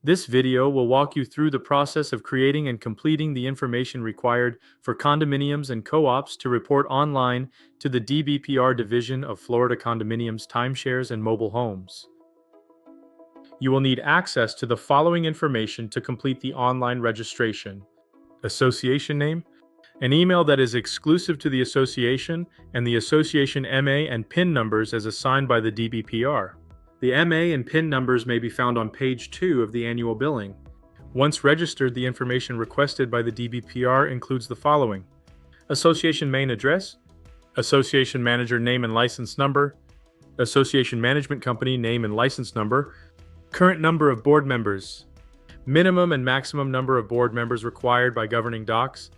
This video will walk you through the process of creating and completing the information required for condominiums and co-ops to report online to the DBPR Division of Florida Condominiums, Timeshares, and Mobile Homes. You will need access to the following information to complete the online registration: association name, an email that is exclusive to the association, and the association MA and PIN numbers as assigned by the DBPR. The MA and PIN numbers may be found on page 2 of the annual billing. Once registered, the information requested by the DBPR includes the following: association main address, association manager name and license number, association management company name and license number, current number of board members, minimum and maximum number of board members required by governing docs,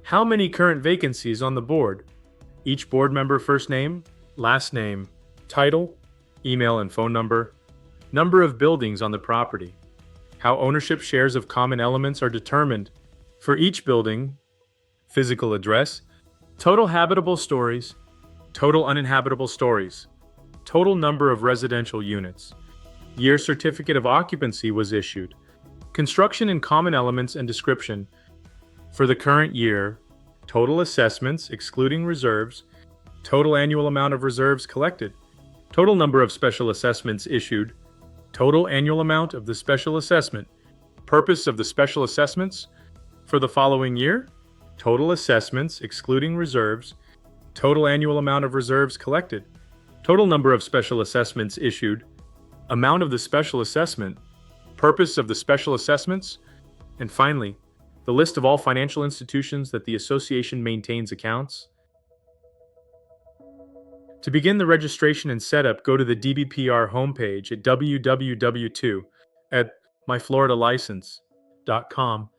how many current vacancies on the board, each board member first name, last name, title, email and phone number, number of buildings on the property, how ownership shares of common elements are determined for each building, physical address, total habitable stories, total uninhabitable stories, total number of residential units, year certificate of occupancy was issued, construction and common elements and description for the current year, total assessments excluding reserves, total annual amount of reserves collected, total number of special assessments issued, total annual amount of the special assessment, purpose of the special assessments for the following year, total assessments excluding reserves, total annual amount of reserves collected, total number of special assessments issued, amount of the special assessment, purpose of the special assessments, and finally, the list of all financial institutions that the association maintains accounts. To begin the registration and setup, go to the DBPR homepage at www.myfloridalicense.com.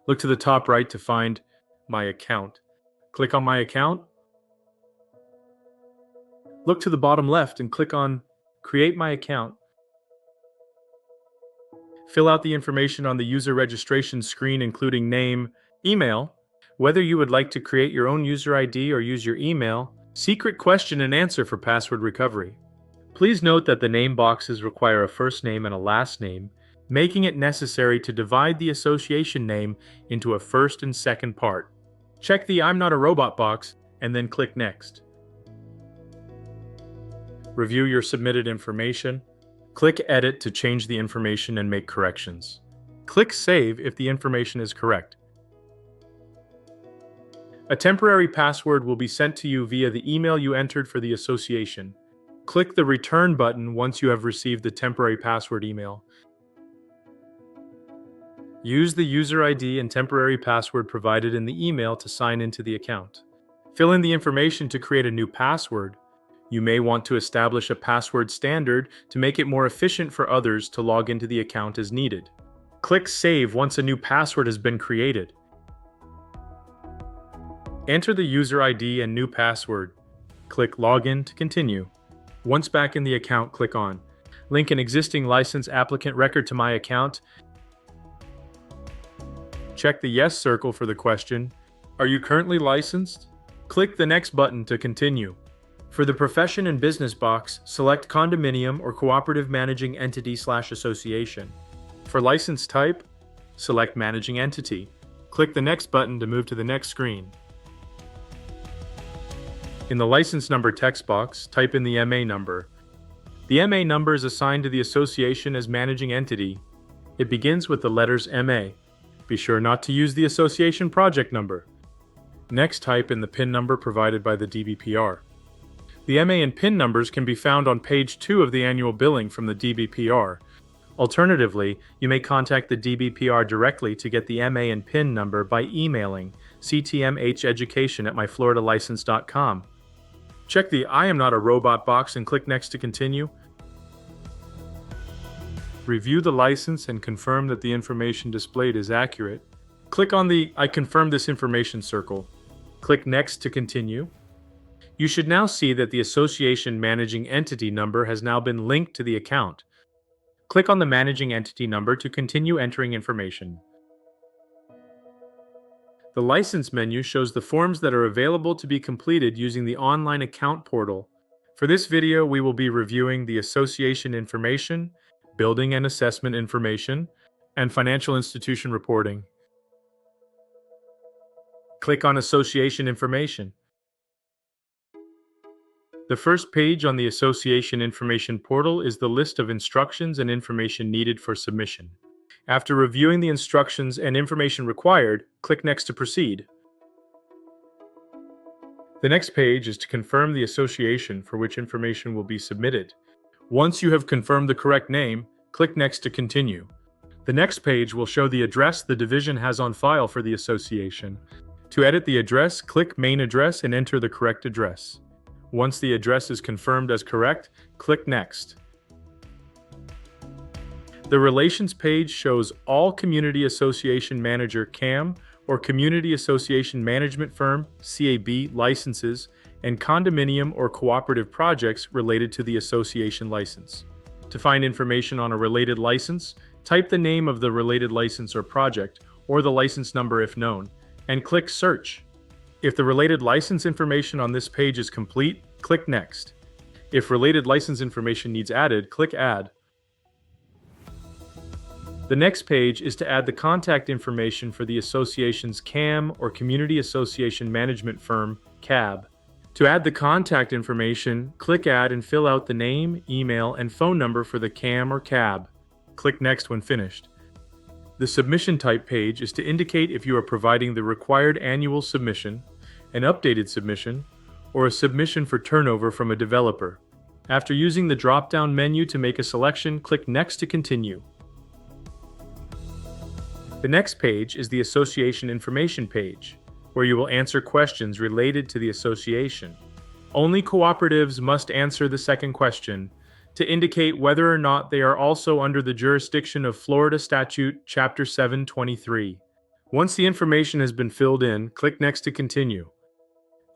Look to the top right to find My Account. Click on My Account. Look to the bottom left and click on Create My Account. Fill out the information on the user registration screen, including name, email, whether you would like to create your own user ID or use your email, secret question and answer for password recovery. Please note that the name boxes require a first name and a last name, making it necessary to divide the association name into a first and second part. Check the I'm not a robot box and then click Next. Review your submitted information. Click Edit to change the information and make corrections. Click Save if the information is correct. A temporary password will be sent to you via the email you entered for the association. Click the Return button once you have received the temporary password email. Use the user ID and temporary password provided in the email to sign into the account. Fill in the information to create a new password. You may want to establish a password standard to make it more efficient for others to log into the account as needed. Click Save once a new password has been created. Enter the user ID and new password. Click Login to continue. Once back in the account, click on Link an existing license applicant record to my account. Check the Yes circle for the question, Are you currently licensed? Click the Next button to continue. For the Profession and Business box, select Condominium or Cooperative Managing Entity/Association. For license type, select Managing Entity. Click the Next button to move to the next screen. In the license number text box, type in the MA number. The MA number is assigned to the association as managing entity. It begins with the letters MA. Be sure not to use the association project number. Next, type in the PIN number provided by the DBPR. The MA and PIN numbers can be found on page 2 of the annual billing from the DBPR. Alternatively, you may contact the DBPR directly to get the MA and PIN number by emailing ctmheducation@myfloridalicense.com. Check the I am not a robot box and click Next to continue. Review the license and confirm that the information displayed is accurate. Click on the I confirm this information circle. Click Next to continue. You should now see that the association managing entity number has now been linked to the account. Click on the managing entity number to continue entering information. The license menu shows the forms that are available to be completed using the online account portal. For this video, we will be reviewing the association information, building and assessment information, and financial institution reporting. Click on Association Information. The first page on the Association Information portal is the list of instructions and information needed for submission. After reviewing the instructions and information required, click Next to proceed. The next page is to confirm the association for which information will be submitted. Once you have confirmed the correct name, click Next to continue. The next page will show the address the division has on file for the association. To edit the address, click Main Address and enter the correct address. Once the address is confirmed as correct, click Next. The Relations page shows all Community Association Manager (CAM) or Community Association Management Firm (CAB) licenses and condominium or cooperative projects related to the association license. To find information on a related license, type the name of the related license or project, or the license number if known, and click Search. If the related license information on this page is complete, click Next. If related license information needs added, click Add. The next page is to add the contact information for the association's CAM or Community Association Management Firm (CAB). To add the contact information, click Add and fill out the name, email, and phone number for the CAM or CAB. Click Next when finished. The Submission Type page is to indicate if you are providing the required annual submission, an updated submission, or a submission for turnover from a developer. After using the drop-down menu to make a selection, click Next to continue. The next page is the Association Information page, where you will answer questions related to the association. Only cooperatives must answer the second question to indicate whether or not they are also under the jurisdiction of Florida Statute Chapter 723. Once the information has been filled in, click Next to continue.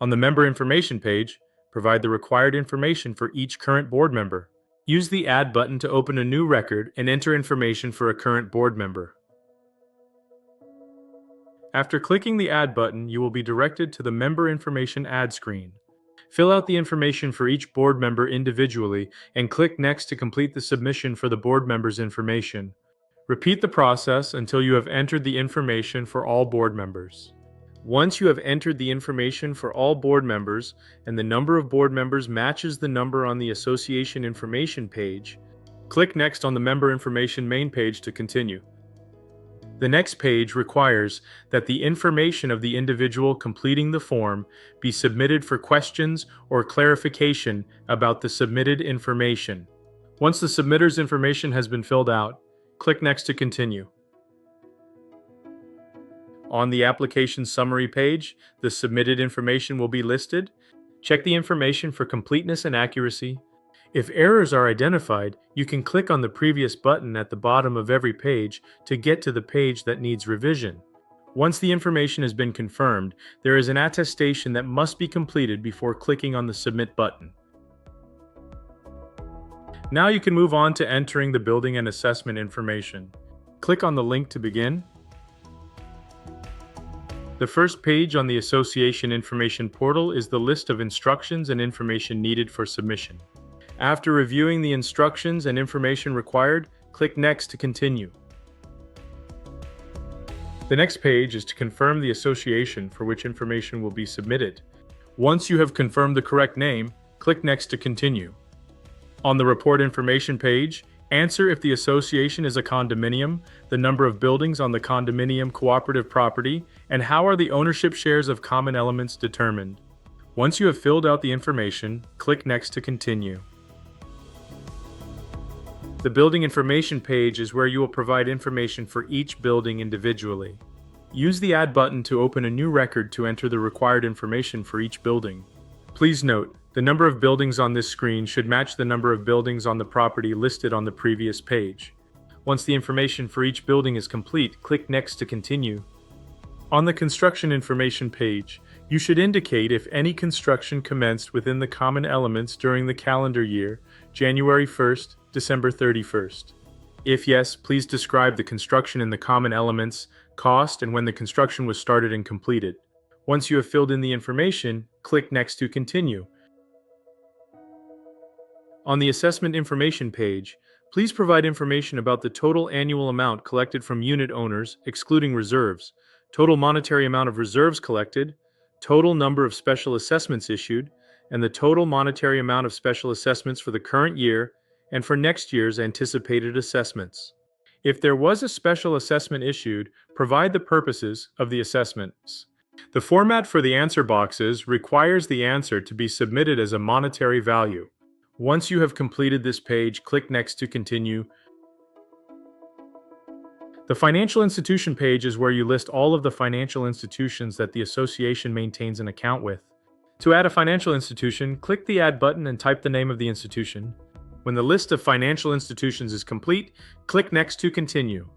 On the Member Information page, provide the required information for each current board member. Use the Add button to open a new record and enter information for a current board member. After clicking the Add button, you will be directed to the Member Information Add screen. Fill out the information for each board member individually and click Next to complete the submission for the board member's information. Repeat the process until you have entered the information for all board members. Once you have entered the information for all board members and the number of board members matches the number on the Association Information page, click Next on the Member Information main page to continue. The next page requires that the information of the individual completing the form be submitted for questions or clarification about the submitted information. Once the submitter's information has been filled out, click Next to continue. On the application summary page, the submitted information will be listed. Check the information for completeness and accuracy. If errors are identified, you can click on the previous button at the bottom of every page to get to the page that needs revision. Once the information has been confirmed, there is an attestation that must be completed before clicking on the Submit button. Now you can move on to entering the building and assessment information. Click on the link to begin. The first page on the Association Information portal is the list of instructions and information needed for submission. After reviewing the instructions and information required, click Next to continue. The next page is to confirm the association for which information will be submitted. Once you have confirmed the correct name, click Next to continue. On the Report Information page, answer if the association is a condominium, the number of buildings on the condominium cooperative property, and how are the ownership shares of common elements determined. Once you have filled out the information, click Next to continue. The Building Information page is where you will provide information for each building individually. Use the Add button to open a new record to enter the required information for each building. Please note, the number of buildings on this screen should match the number of buildings on the property listed on the previous page. Once the information for each building is complete, click Next to continue. On the Construction Information page, you should indicate if any construction commenced within the common elements during the calendar year, January 1st, December 31st. If yes, please describe the construction in the common elements, cost, and when the construction was started and completed. Once you have filled in the information, click Next to continue. On the Assessment Information page, Please provide information about the total annual amount collected from unit owners, excluding reserves, total monetary amount of reserves collected, total number of special assessments issued, and the total monetary amount of special assessments for the current year and for next year's anticipated assessments. If there was a special assessment issued, provide the purposes of the assessments. The format for the answer boxes requires the answer to be submitted as a monetary value. Once you have completed this page, click Next to continue. The financial institution page is where you list all of the financial institutions that the association maintains an account with. To add a financial institution, click the Add button and type the name of the institution. When the list of financial institutions is complete, click Next to continue.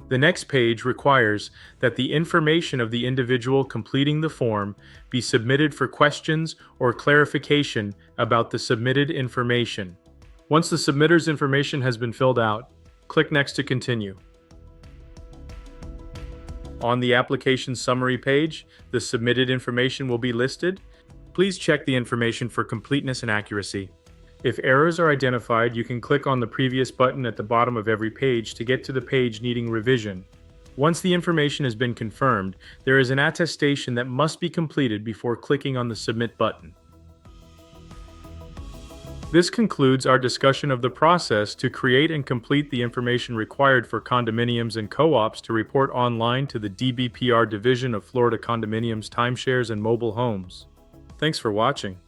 The next page requires that the information of the individual completing the form be submitted for questions or clarification about the submitted information. Once the submitter's information has been filled out, click Next to continue. On the application summary page, the submitted information will be listed. Please check the information for completeness and accuracy. If errors are identified, you can click on the previous button at the bottom of every page to get to the page needing revision. Once the information has been confirmed, there is an attestation that must be completed before clicking on the Submit button. This concludes our discussion of the process to create and complete the information required for condominiums and co-ops to report online to the DBPR Division of Florida Condominiums, Timeshares, and Mobile Homes. Thanks for watching.